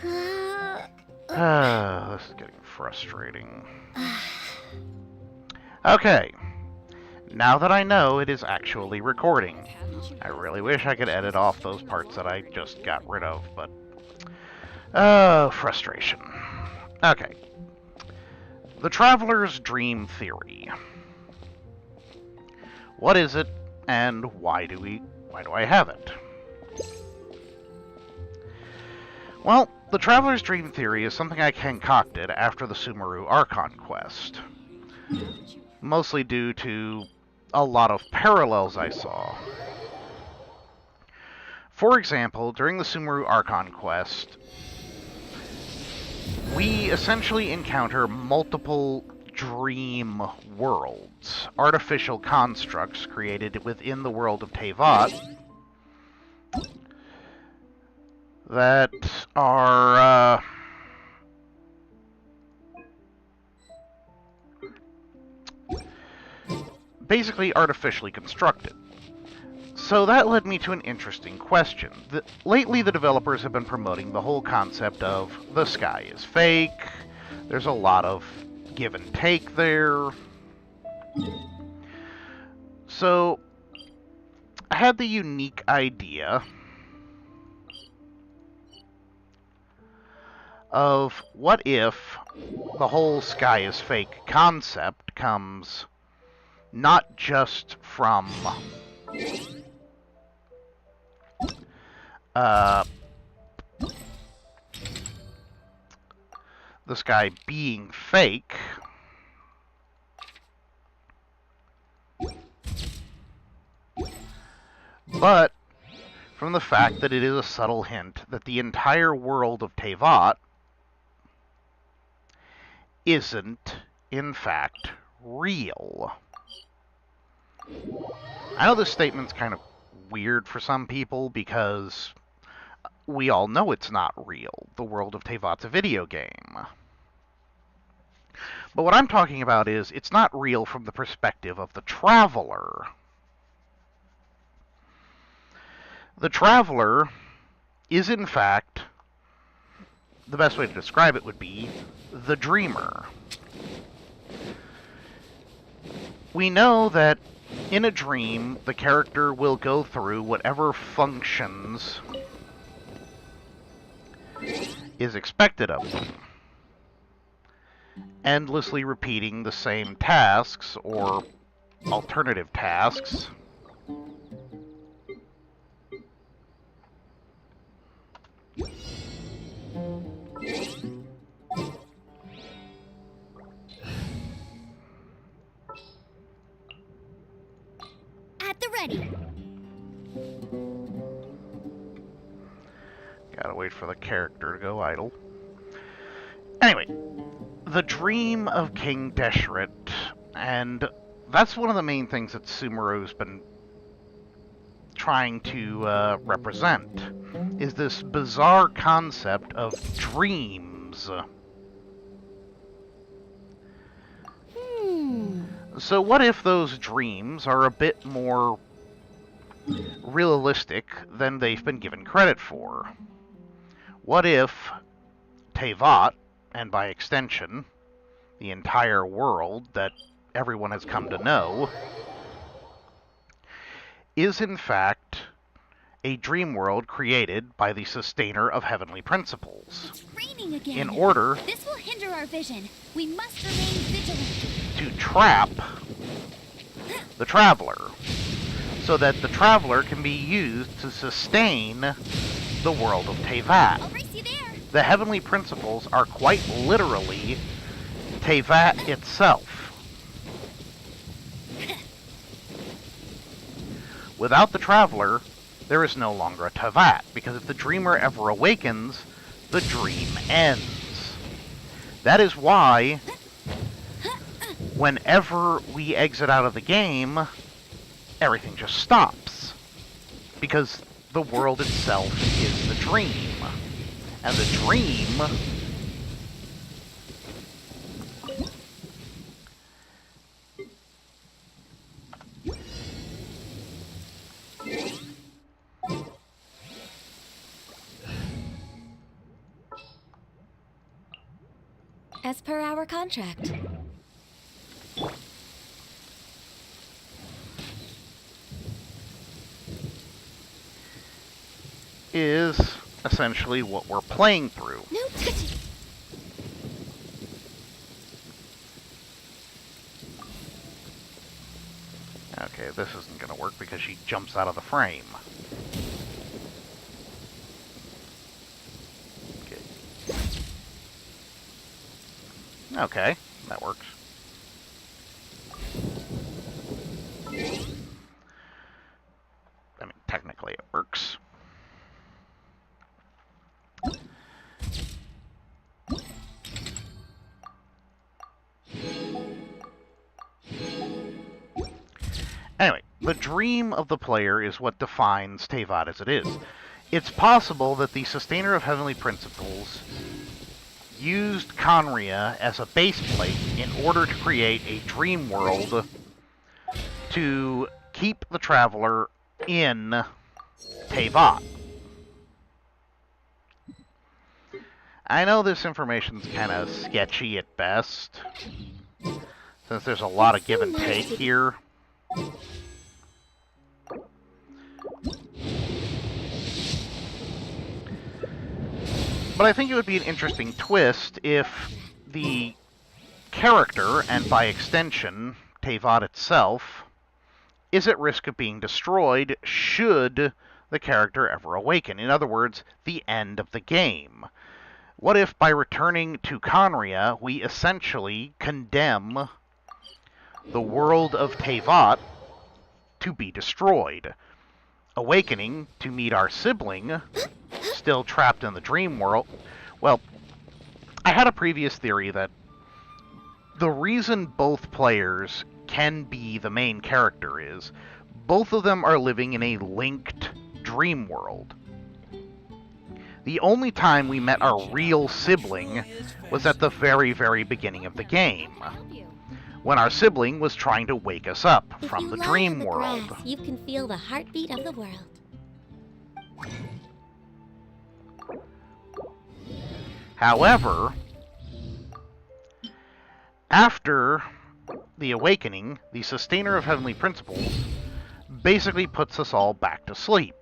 This is getting frustrating. Okay. Now that I know it is actually recording, I really wish I could edit off those parts that I just got rid of, but... frustration. Okay. The Traveler's Dream Theory. What is it, and why do I have it? Well, the Traveler's Dream Theory is something I concocted after the Sumeru Archon quest. Mostly due to a lot of parallels I saw. For example, during the Sumeru Archon quest, we essentially encounter multiple dream worlds, artificial constructs created within the world of Teyvat that are basically artificially constructed. So that led me to an interesting question. Lately, the developers have been promoting the whole concept of the sky is fake, there's a lot of give and take there. So, I had the unique idea of what if the whole sky is fake concept comes not just from the sky being fake, but from the fact that it is a subtle hint that the entire world of Teyvat isn't, in fact, real. I know this statement's kind of weird for some people because we all know it's not real. The world of Teyvat's a video game. But what I'm talking about is it's not real from the perspective of the Traveler. The Traveler is, in fact, the best way to describe it would be the Dreamer. We know that in a dream, the character will go through whatever functions is expected of them, endlessly repeating the same tasks or alternative tasks at the ready. Gotta wait for the character to go idle. Anyway, the dream of King Deshret, and that's one of the main things that Sumeru's been trying to represent, is this bizarre concept of dreams. So what if those dreams are a bit more realistic than they've been given credit for? What if Teyvat, and by extension, the entire world that everyone has come to know, is in fact a dream world created by the sustainer of heavenly principles? It's raining again. In order This will hinder our vision. We must remain vigilant. to trap the Traveler, so that the Traveler can be used to sustain the world of Teyvat. I'll race you there. The heavenly principles are quite literally Teyvat itself. Without the Traveler, there is no longer a Teyvat, because if the Dreamer ever awakens, the dream ends. That is why, whenever we exit out of the game, everything just stops. Because the world itself is the dream. And the dream as per our contract. Is essentially what we're playing through. No touching. Okay, this isn't going to work because she jumps out of the frame. Okay, that works. I mean, technically it works. Anyway, the dream of the player is what defines Teyvat as it is. It's possible that the Sustainer of Heavenly Principles used Conria as a base plate in order to create a dream world to keep the traveler in Teyvat. I know this information's kind of sketchy at best, since there's a lot of give and take here. But I think it would be an interesting twist if the character, and by extension, Teyvat itself, is at risk of being destroyed should the character ever awaken. In other words, the end of the game. What if, by returning to Conria, we essentially condemn the world of Teyvat to be destroyed, awakening to meet our sibling, still trapped in the dream world? Well, I had a previous theory that the reason both players can be the main character is both of them are living in a linked dream world. The only time we met our real sibling was at the very, very beginning of the game, when our sibling was trying to wake us up from the dream world. Grass, you can feel the heartbeat of the world. However, after the awakening, the Sustainer of Heavenly Principles basically puts us all back to sleep,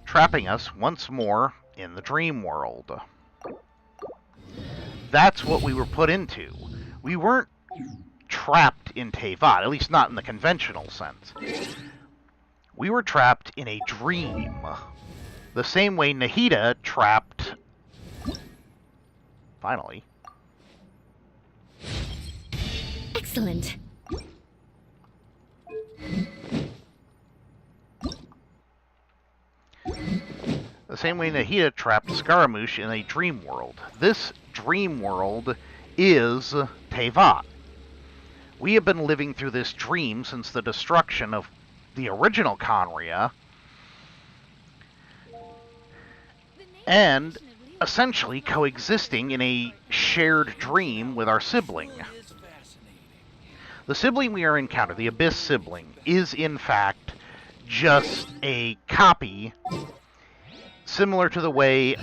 trapping us once more in the dream world. That's what we were put into. We weren't trapped in Teyvat, at least not in the conventional sense. We were trapped in a dream, the same way Nahida trapped... Finally. Excellent. The same way Nahida trapped Scaramouche in a dream world. This dream world is Teyvat. We have been living through this dream since the destruction of the original Conria, and essentially coexisting in a shared dream with our sibling. The sibling we are encountering, the Abyss sibling, is in fact just a copy, similar to the way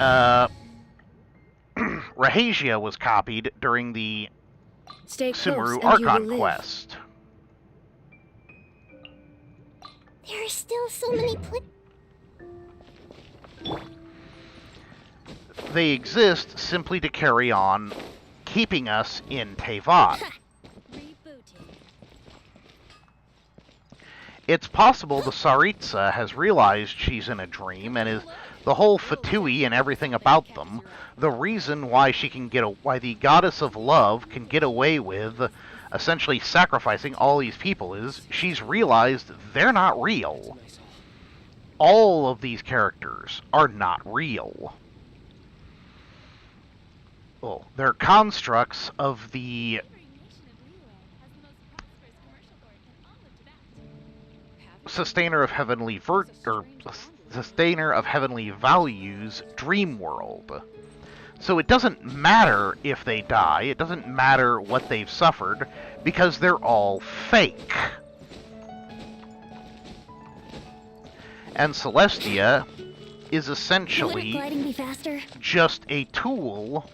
Rahasia was copied during the Sumeru Archon quest. There are still so many They exist simply to carry on keeping us in Teyvat. It's possible the Tsaritsa has realized she's in a dream and is the whole Fatui and everything about them. The reason why she can why the goddess of love can get away with essentially sacrificing all these people is she's realized they're not real. All of these characters are not real. Well, they're constructs of the Sustainer of Heavenly Sustainer of Heavenly Values dream world. So it doesn't matter if they die, it doesn't matter what they've suffered, because they're all fake. And Celestia is Wouldn't essentially gliding be faster? just a tool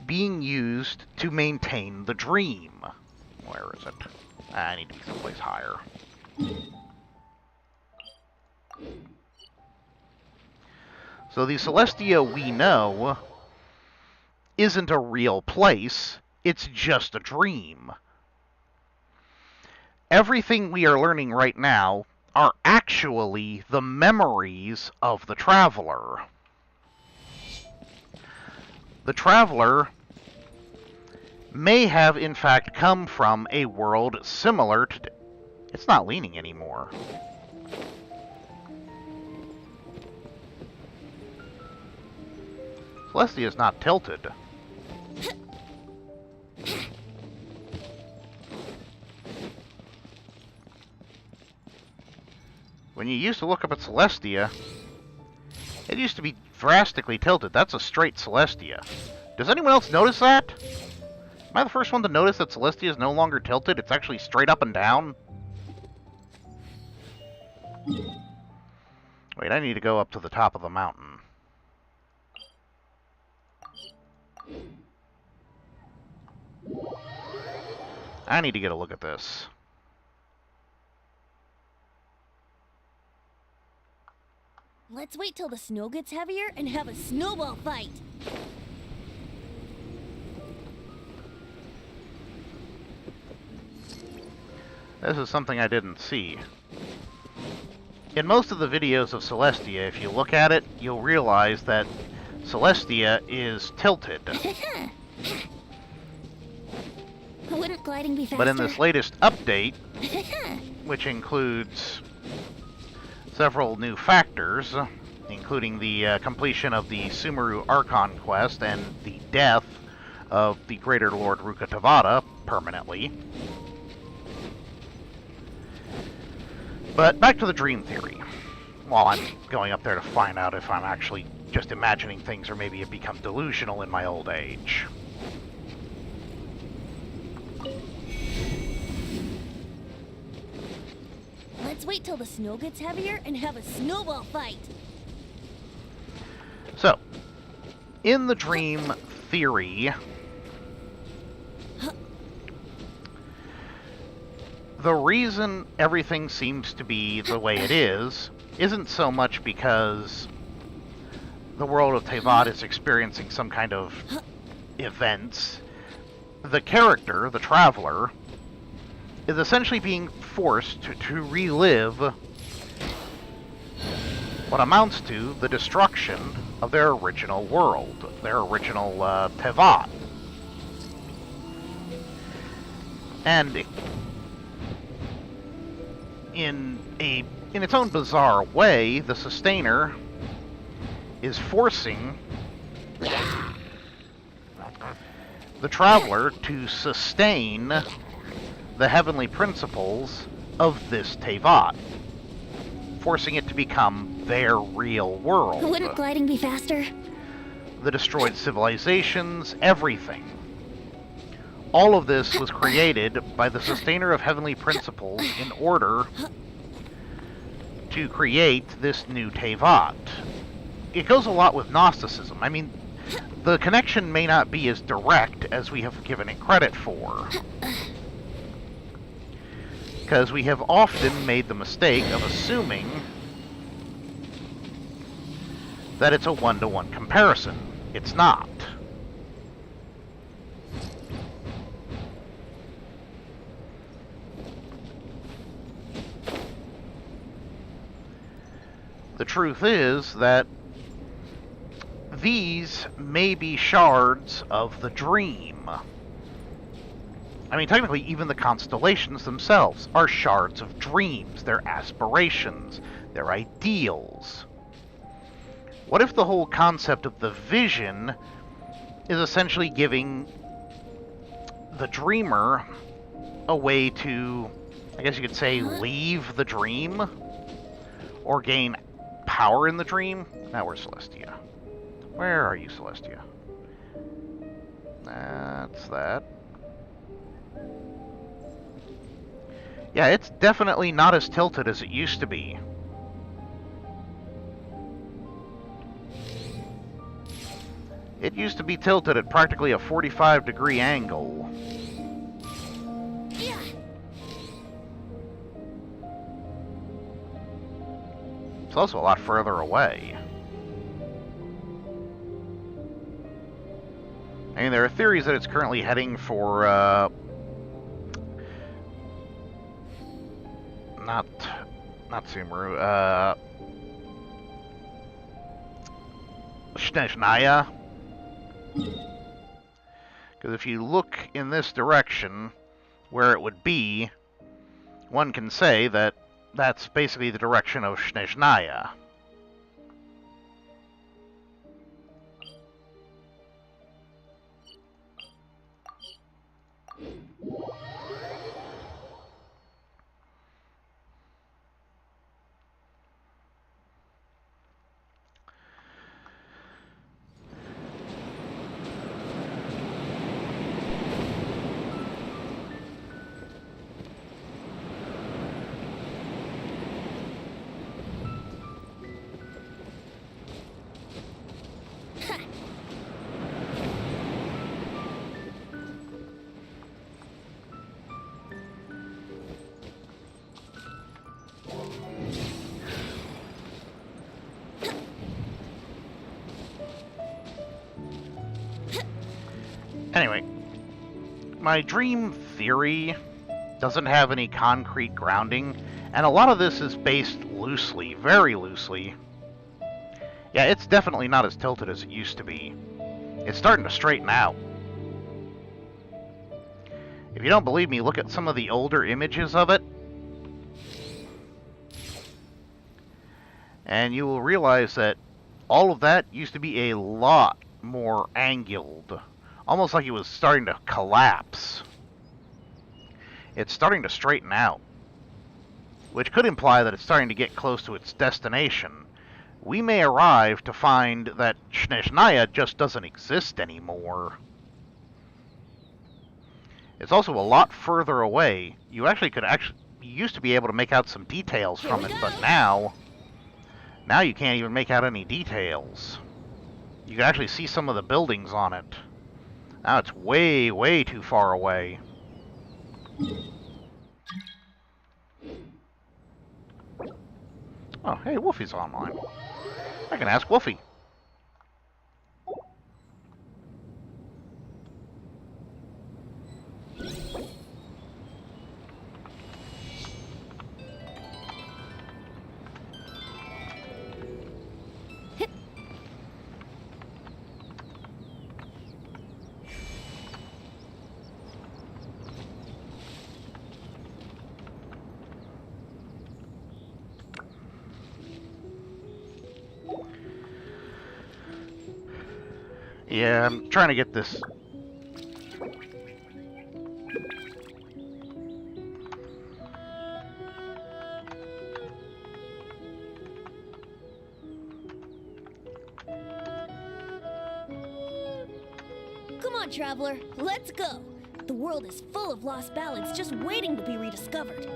being used to maintain the dream. Where is it? I need to be someplace higher. So the Celestia we know isn't a real place, it's just a dream. Everything we are learning right now are actually the memories of the Traveler. The Traveler may have in fact come from a world similar to... It's not leaning anymore. Celestia is not tilted. When you used to look up at Celestia, it used to be drastically tilted. That's a straight Celestia. Does anyone else notice that? Am I the first one to notice that Celestia is no longer tilted? It's actually straight up and down? Wait, I need to go up to the top of the mountain. I need to get a look at this. Let's wait till the snow gets heavier and have a snowball fight. This is something I didn't see. In most of the videos of Celestia, if you look at it, you'll realize that Celestia is tilted. Wouldn't gliding be faster? But in this latest update, which includes several new factors, including the completion of the Sumeru Archon quest and the death of the Greater Lord Rukkhadevata permanently. But back to the dream theory. While I'm going up there to find out if I'm actually just imagining things or maybe it become delusional in my old age. Let's wait till the snow gets heavier and have a snowball fight. So, in the dream theory, the reason everything seems to be the way it is isn't so much because the world of Teyvat is experiencing some kind of events. The character, the Traveler, is essentially being forced to relive what amounts to the destruction of their original world, their original Teyvat. And in its own bizarre way, the Sustainer is forcing the Traveler to sustain the heavenly principles of this Teyvat, forcing it to become their real world. Wouldn't gliding be faster? The destroyed civilizations, everything. All of this was created by the Sustainer of heavenly principles in order to create this new Teyvat. It goes a lot with Gnosticism. I mean, the connection may not be as direct as we have given it credit for, because we have often made the mistake of assuming that it's a one-to-one comparison. It's not. The truth is that these may be shards of the dream. I mean, technically, even the constellations themselves are shards of dreams, their aspirations, their ideals. What if the whole concept of the vision is essentially giving the dreamer a way to, I guess you could say, leave the dream? Or gain power in the dream? Now where's Celestia? Where are you, Celestia? That's that. Yeah, it's definitely not as tilted as it used to be. It used to be tilted at practically a 45-degree angle. Yeah. It's also a lot further away. I mean, there are theories that it's currently heading for, not Sumeru, Snezhnaya. Because if you look in this direction, where it would be, one can say that that's basically the direction of Snezhnaya. Anyway, my dream theory doesn't have any concrete grounding, and a lot of this is based loosely, very loosely. Yeah, it's definitely not as tilted as it used to be. It's starting to straighten out. If you don't believe me, look at some of the older images of it, and you will realize that all of that used to be a lot more angled. Almost like it was starting to collapse. It's starting to straighten out, which could imply that it's starting to get close to its destination. We may arrive to find that Snezhnaya just doesn't exist anymore. It's also a lot further away. You used to be able to make out some details from it, but now you can't even make out any details. You can actually see some of the buildings on it. Now it's way, way too far away. Oh, hey, Wolfie's online. I can ask Wolfie. Yeah, I'm trying to get this. Come on, traveler. Let's go. The world is full of lost ballads just waiting to be rediscovered.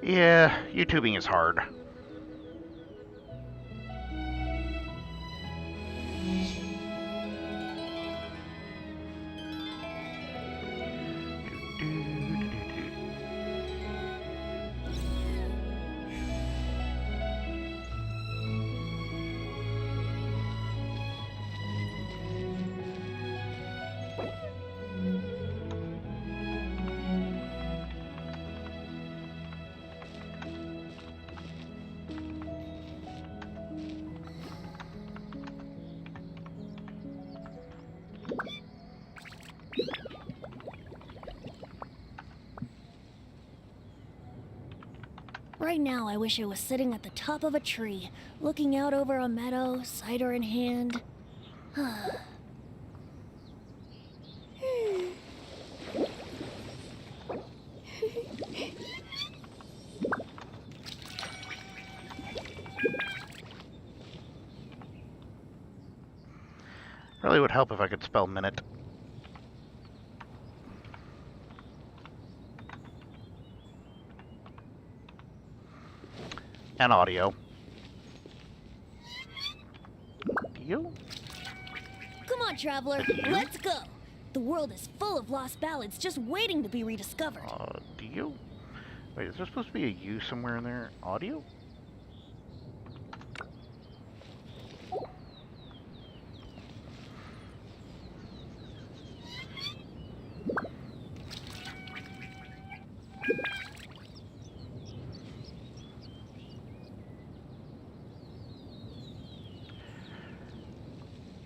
Yeah, YouTubing is hard. Right now, I wish I was sitting at the top of a tree, looking out over a meadow, cider in hand. Really would help if I could spell minute. And audio. Audio? Come on, traveler, let's go. The world is full of lost ballads just waiting to be rediscovered. Audio? Wait, is there supposed to be a U somewhere in there? Audio?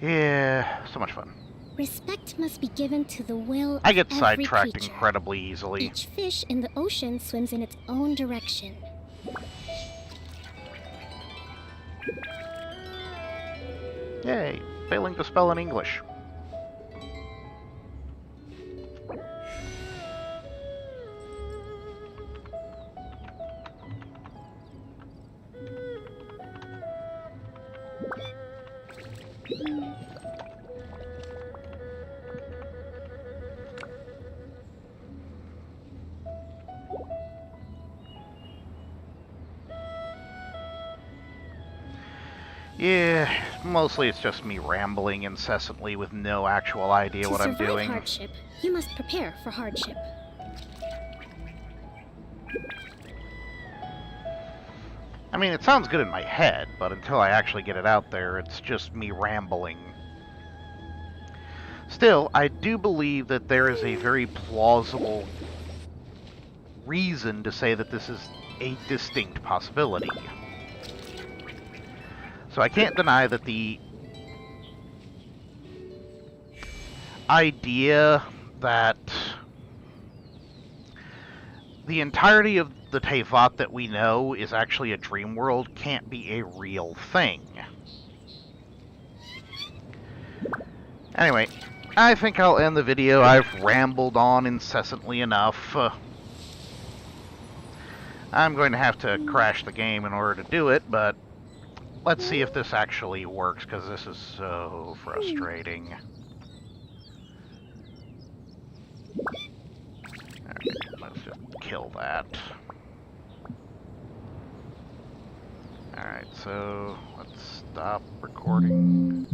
Yeah, so much fun. Respect must be given to the will I get of every sidetracked creature. incredibly easily. Each fish in the ocean swims in its own direction. Yay, failing to spell in English. Yeah, mostly it's just me rambling incessantly with no actual idea what I'm To survive doing. hardship, you must prepare for hardship. I mean, it sounds good in my head, but until I actually get it out there, it's just me rambling. Still, I do believe that there is a very plausible reason to say that this is a distinct possibility. So I can't deny that the idea that the entirety of the Tevat that we know is actually a dream world can't be a real thing. Anyway, I think I'll end the video. I've rambled on incessantly enough. I'm going to have to crash the game in order to do it, but let's see if this actually works, because this is so frustrating. Alright, let's just kill that. Alright, so let's stop recording.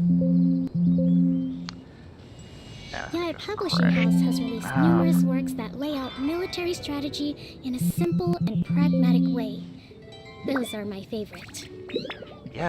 Yaya Publishing House has released numerous works that lay out military strategy in a simple and pragmatic way. Those are my favorite. Yes.